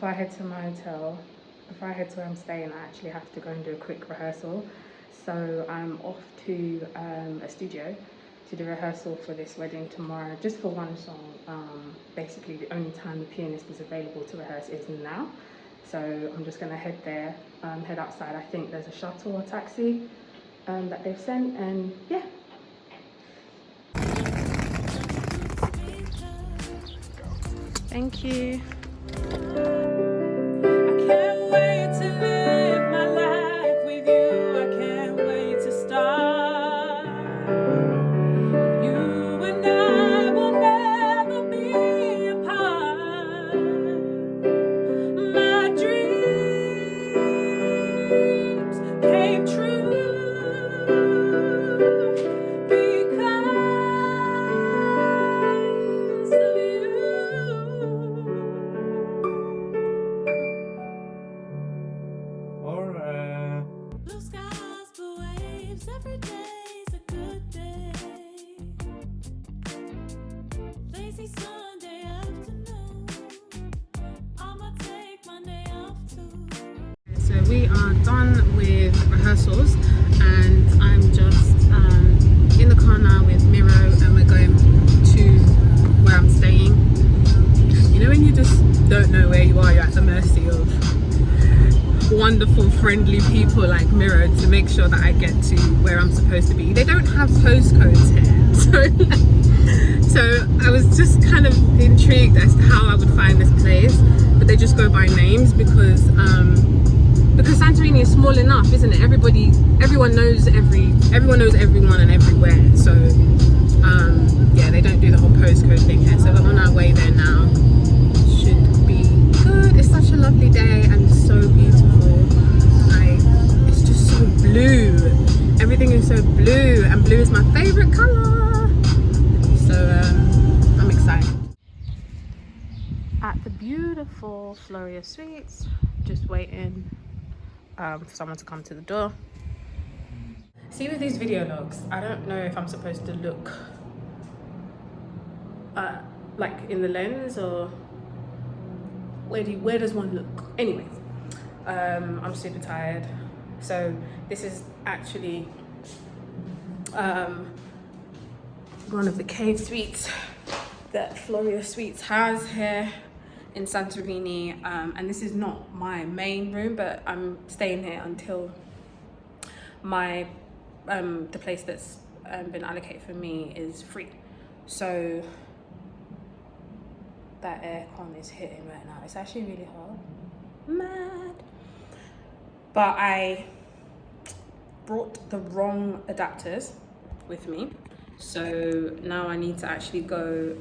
before I head to my hotel, before I head to where I'm staying, I actually have to go and do a quick rehearsal. So I'm off to a studio to do rehearsal for this wedding tomorrow, just for one song. Basically, the only time the pianist is available to rehearse is now. So I'm just gonna head there, head outside. I think there's a shuttle or taxi that they've sent, and yeah. Thank you. So we are done with rehearsals and I'm just in the car now with Miro and we're going to where I'm staying. You know when you just don't know where you are, you're at the mercy of wonderful friendly people like Miro to make sure that I get to where I'm supposed to be. They don't have postcodes here, so I was just kind of intrigued as to how I would find this place, but they just go by names because Santorini is small enough, isn't it? Everyone knows everyone and everywhere. So yeah, they don't do the whole postcode thing here. So we're on our way there now. Should be good. It's such a lovely day and so beautiful. It's just so blue. Everything is so blue, and blue is my favorite color. So I'm excited. At the beautiful Floria Suites, just waiting for someone to come to the door. See, with these video logs, I don't know if I'm supposed to look like in the lens, or where does one look? Anyway, I'm super tired. So this is actually one of the cave suites that Floria Suites has here in Santorini, and this is not my main room, but I'm staying here until my the place that's been allocated for me is free. So that aircon is hitting right now. It's actually really hot. Mad. But I brought the wrong adapters with me. So now I need to actually go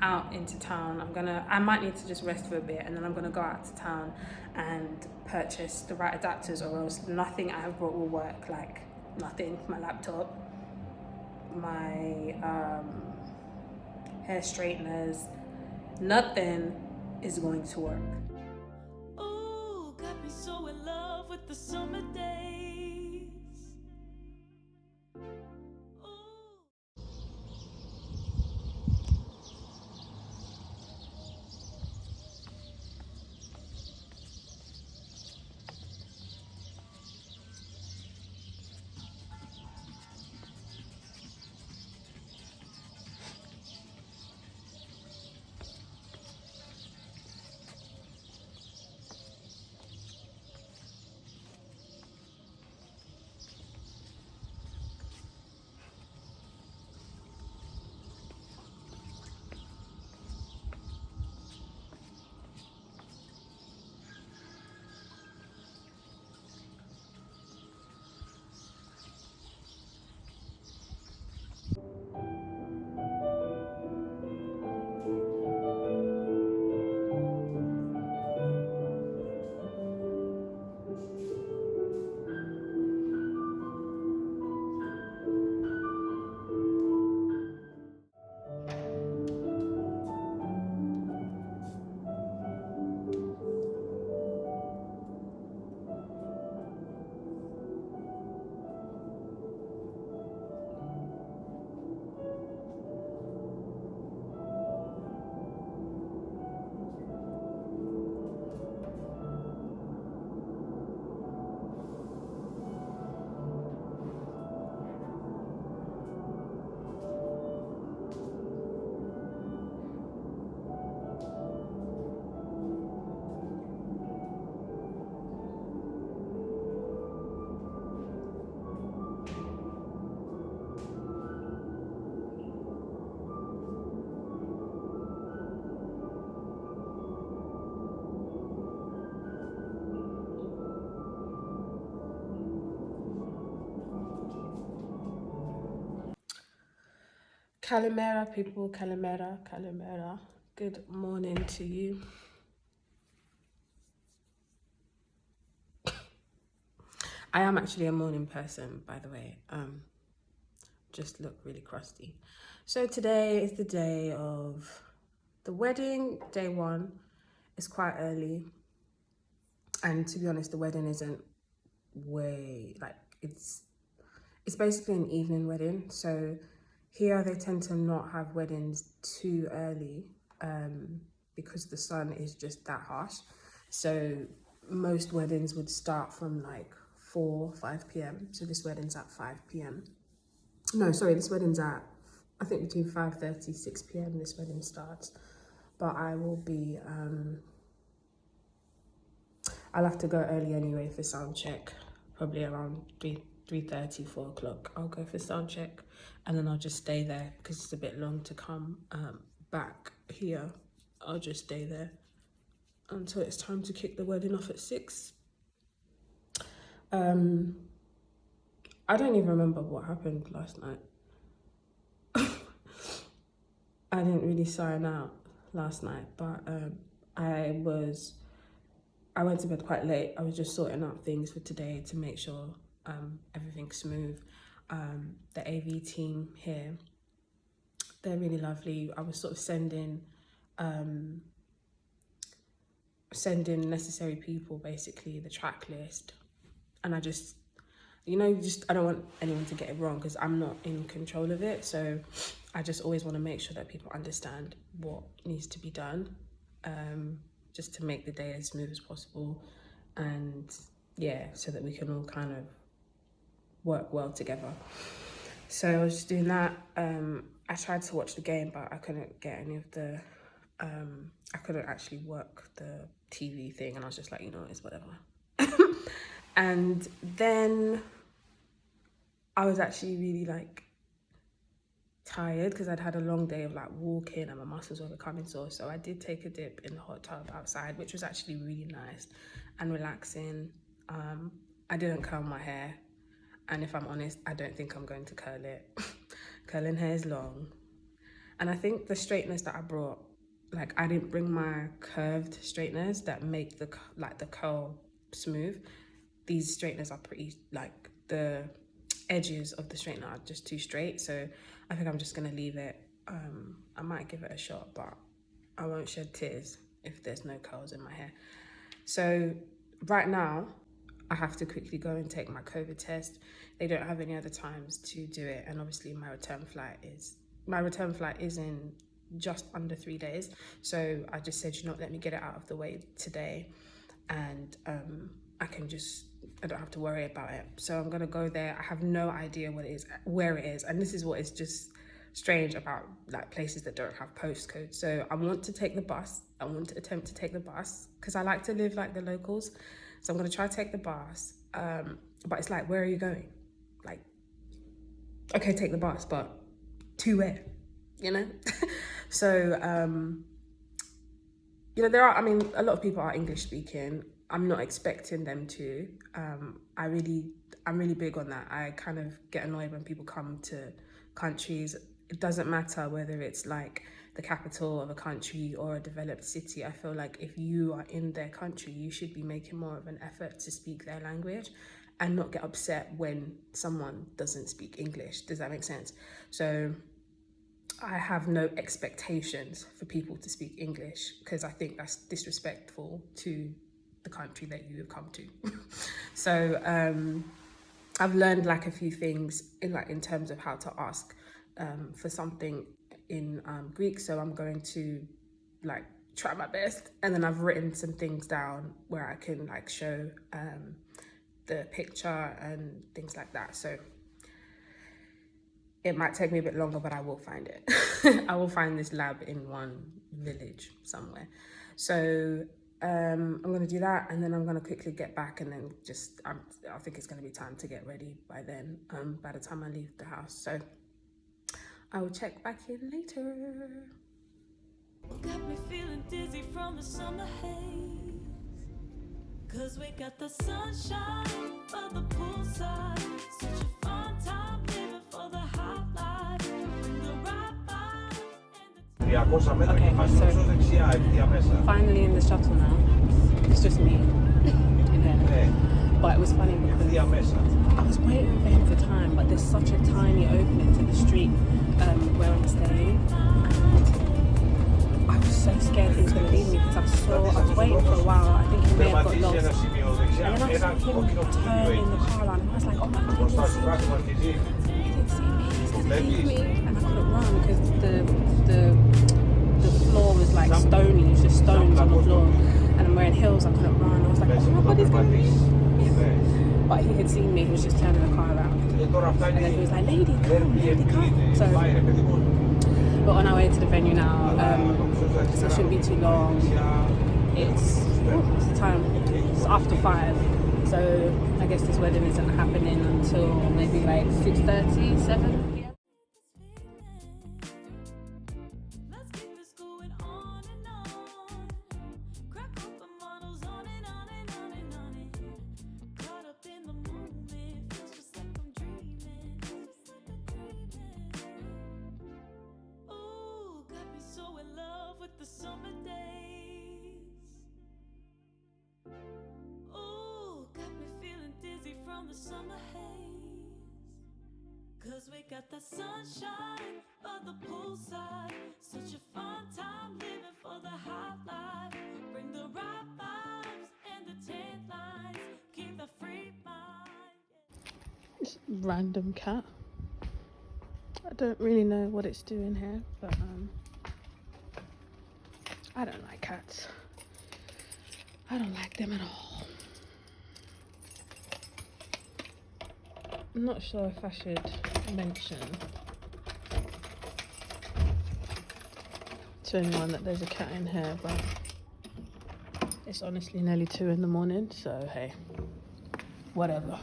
out into town. I might need to just rest for a bit, and then I'm gonna go out to town and purchase the right adapters, or else nothing I have brought will work. Like nothing. My laptop, my hair straighteners, nothing is going to work. Ooh, got me so in love with the summer days. Calimera people, Calimera, Calimera. Good morning to you. I am actually a morning person, by the way. Just look really crusty. So today is the day of the wedding, day one. It's quite early. And to be honest, the wedding isn't it's basically an evening wedding. So here they tend to not have weddings too early because the sun is just that harsh. So most weddings would start from like 5 p.m. So this wedding's at 5 p.m. No, sorry, this wedding's at, I think between 5:30, 6 p.m. this wedding starts. But I will be, I'll have to go early anyway for sound check, probably around 3:30, 4 o'clock. I'll go for sound check and then I'll just stay there because it's a bit long to come back here. I'll just stay there until it's time to kick the wedding off at 6. I don't even remember what happened last night. I didn't really sign out last night, but I went to bed quite late. I was just sorting out things for today to make sure everything's smooth. The AV team here, they're really lovely. I was sort of sending necessary people, basically the track list, and I just, I don't want anyone to get it wrong because I'm not in control of it. So I just always want to make sure that people understand what needs to be done, just to make the day as smooth as possible. And yeah, so that we can all kind of work well together. So I was just doing that. I tried to watch the game, but I couldn't get any of the, I couldn't actually work the TV thing. And I was just like, it's whatever. And then I was actually really tired because I'd had a long day of walking and my muscles were becoming sore. So I did take a dip in the hot tub outside, which was actually really nice and relaxing. I didn't curl my hair. And if I'm honest, I don't think I'm going to curl it. Curling hair is long. And I think the straighteners that I brought, I didn't bring my curved straighteners that make the curl smooth. These straighteners are pretty, the edges of the straightener are just too straight. So I think I'm just going to leave it. I might give it a shot, but I won't shed tears if there's no curls in my hair. So right now, I have to quickly go and take my COVID test. They don't have any other times to do it. And obviously my return flight is in just under 3 days. So I just said, let me get it out of the way today. And I don't have to worry about it. So I'm gonna go there. I have no idea where it is. And this is what is just strange about places that don't have postcodes. So I want to take the bus. I want to attempt to take the bus because I like to live like the locals. So I'm gonna try to take the bus. But it's where are you going? Okay, take the bus, but to where? So, there are, a lot of people are English speaking. I'm not expecting them to. I'm really big on that. I kind of get annoyed when people come to countries. It doesn't matter whether it's the capital of a country or a developed city. I feel like if you are in their country, you should be making more of an effort to speak their language and not get upset when someone doesn't speak English. Does that make sense? So I have no expectations for people to speak English because I think that's disrespectful to the country that you have come to. So I've learned a few things in terms of how to ask for something in Greek. So I'm going to try my best, and then I've written some things down where I can show the picture and things like that. So it might take me a bit longer, but I will find it. I will find this lab in one village somewhere. So I'm going to do that, and then I'm going to quickly get back, and then I think it's going to be time to get ready by then, by the time I leave the house. So I will check back in later. Got me feeling dizzy from the summer haze, 'cause we got the sunshine by the poolside. Such a fun time living for the hot life. The right Okay, so finally in the shuttle now. It's just me in here. But it was funny because I was waiting for him for time, but there's such a tiny opening to the street where I'm staying. And I was so scared he was going to leave me because I was waiting for a while. I think he may have got lost. And then I saw him turn in the car around and I was like, oh my god, he didn't see me. He's going to leave me. And I couldn't run because the floor was like stony, it was just stones on the floor. And I'm wearing heels, I couldn't run. I was like, oh my god, he's going to leave me. But he had seen me, he was just turning the car around. And then he was like, lady, come. So, we're on our way to the venue now. So it shouldn't be too long. It's the time? It's after 5. So I guess this wedding isn't happening until maybe like 6:30, 7 p.m. Let's keep this going on and on. Crack open bottles on and on and on and on and caught up in the moment, feels just like I'm dreaming. Ooh, got me so in love with the summer days. Ooh, got me feeling dizzy from the summer haze. 'Cause we got the sunshine by the poolside. Such a fun time living for the hot life. Bring the right vibes and the tan lines. Keep the free mind. Random cat. I don't really know what it's doing here, but I don't like cats. I don't like them at all. I'm not sure if I should mention to anyone that there's a cat in here, but it's honestly nearly 2 in the morning, so hey, whatever.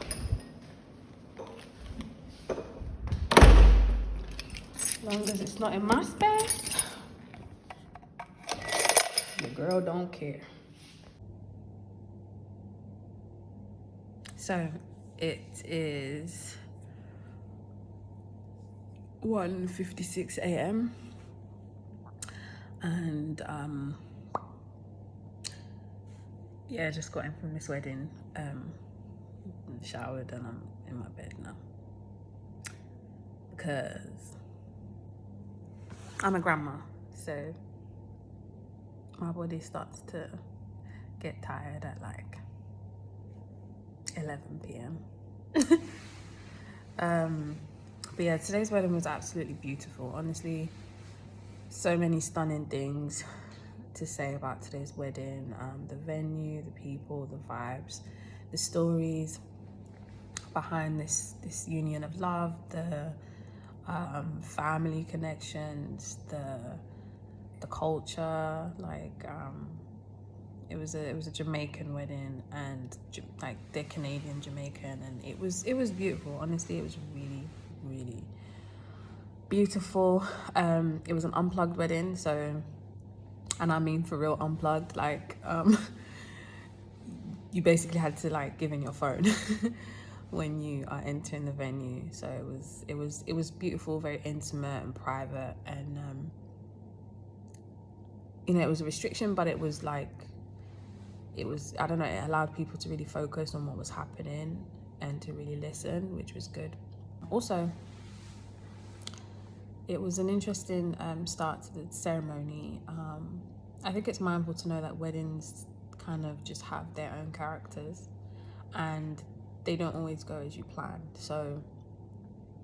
As long as it's not in my space, the girl don't care. So it is 1:56 a.m. and yeah, just got in from this wedding, showered, and I'm in my bed now because I'm a grandma, so my body starts to get tired at like 11 p.m. But yeah, today's wedding was absolutely beautiful. Honestly, so many stunning things to say about today's wedding. The venue, the people, the vibes, the stories behind this union of love, the family connections, the culture. Like it was a Jamaican wedding, and like they're Canadian Jamaican, and it was beautiful. Honestly, it was really beautiful. It was an unplugged wedding, so, and I mean for real unplugged. Like you basically had to like give in your phone when you are entering the venue. So it was beautiful, very intimate and private, and you know, it was a restriction, but it was like, it was, I don't know, it allowed people to really focus on what was happening and to really listen, which was good. Also, it was an interesting start to the ceremony. I think it's mindful to know that weddings kind of just have their own characters and they don't always go as you planned. So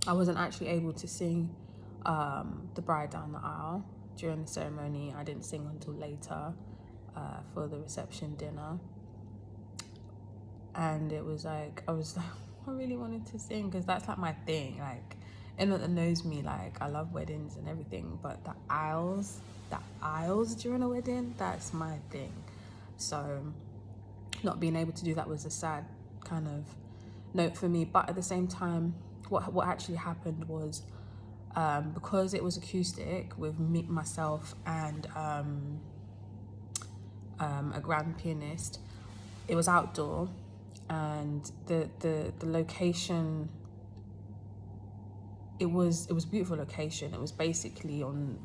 I wasn't actually able to sing the bride down the aisle during the ceremony. I didn't sing until later for the reception dinner. And it was like, I was like, I really wanted to sing because that's like my thing. Like, anyone that knows me, like, I love weddings and everything, but the aisles during a wedding, that's my thing. So not being able to do that was a sad kind of note for me. But at the same time, what actually happened was, because it was acoustic with me, myself, and a grand pianist, it was outdoor, and the location, it was a beautiful location. It was basically on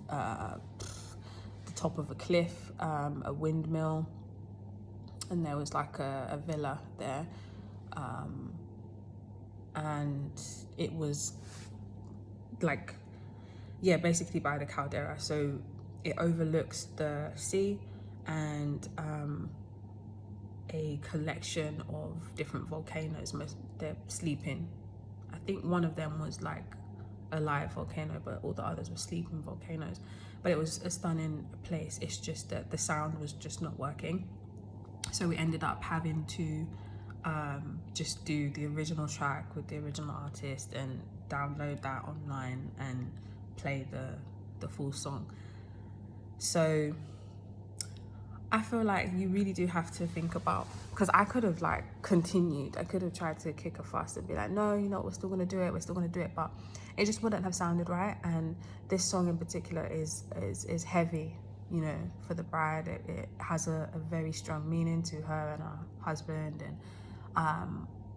top of a cliff, a windmill, and there was like a villa there, and it was like, yeah, basically by the caldera, so it overlooks the sea and a collection of different volcanoes. They're sleeping. I think one of them was like a live volcano, but all the others were sleeping volcanoes. But it was a stunning place. It's just that the sound was just not working, so we ended up having to just do the original track with the original artist and download that online and play the full song. So I feel like you really do have to think about, because I could have like continued, I could have tried to kick a fuss and be like, no, you know, we're still gonna do it, but it just wouldn't have sounded right. And this song in particular is heavy, you know, for the bride. It has a very strong meaning to her and her husband, and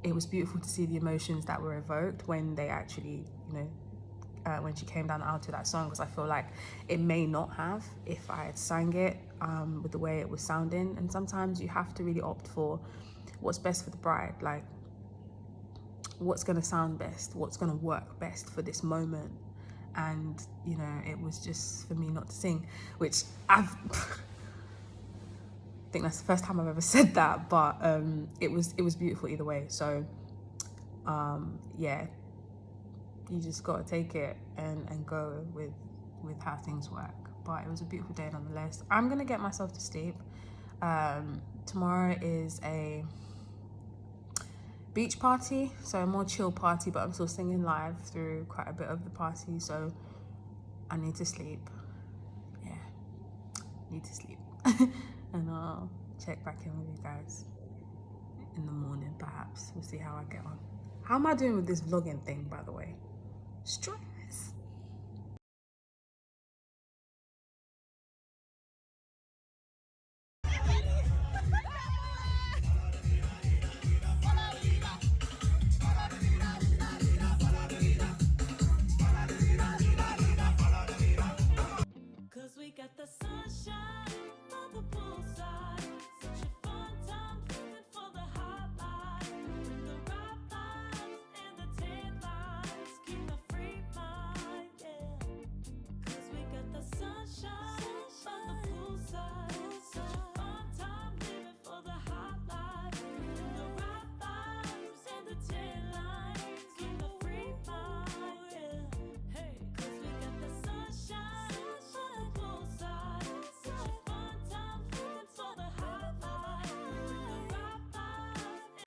it was beautiful to see the emotions that were evoked when they actually, you know, when she came down out to that song, because I feel like it may not have if I had sang it with the way it was sounding. And sometimes you have to really opt for what's best for the bride, like what's going to sound best, what's going to work best for this moment. And you know, it was just for me not to sing, which I think that's the first time I've ever said that, but it was beautiful either way. So yeah, you just got to take it and go with how things work. But it was a beautiful day nonetheless. I'm gonna get myself to sleep. Tomorrow is a beach party, so a more chill party, but I'm still singing live through quite a bit of the party, so I need to sleep. Yeah, need to sleep. And I'll check back in with you guys in the morning, perhaps. We'll see how I get on. How am I doing with this vlogging thing, by the way? Straight.